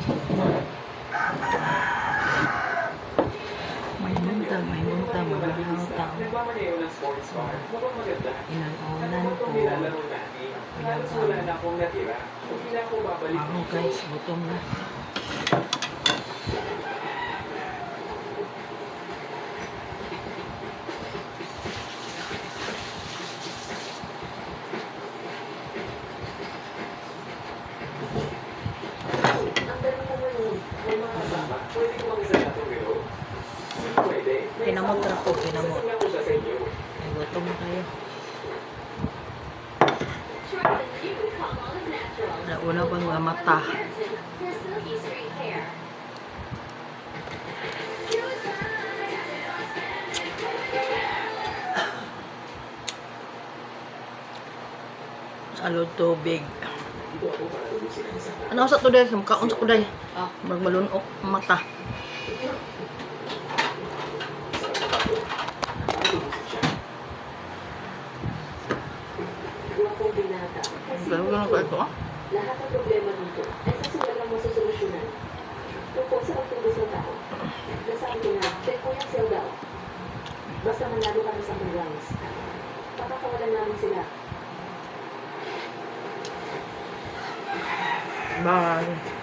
May munta, mga tao. Inang-unan ko. Ako guys, gutom na. Kinamot na po, kinamot. Ay, gutom na kayo. Nauna pa mga mata. Salud tubig. Ano sa tuday? Makaon sa kuday. Magmalunok mata. Gano'n ko ito, Lahat ng problema dito ay sasulat mo sa solusyonan. Tungkol sa pagtubos ng tao. Nasabi ko na, check ko yung sel daw. Basta manalo kami sa rounds. Pakakawalan namin sila. Bye.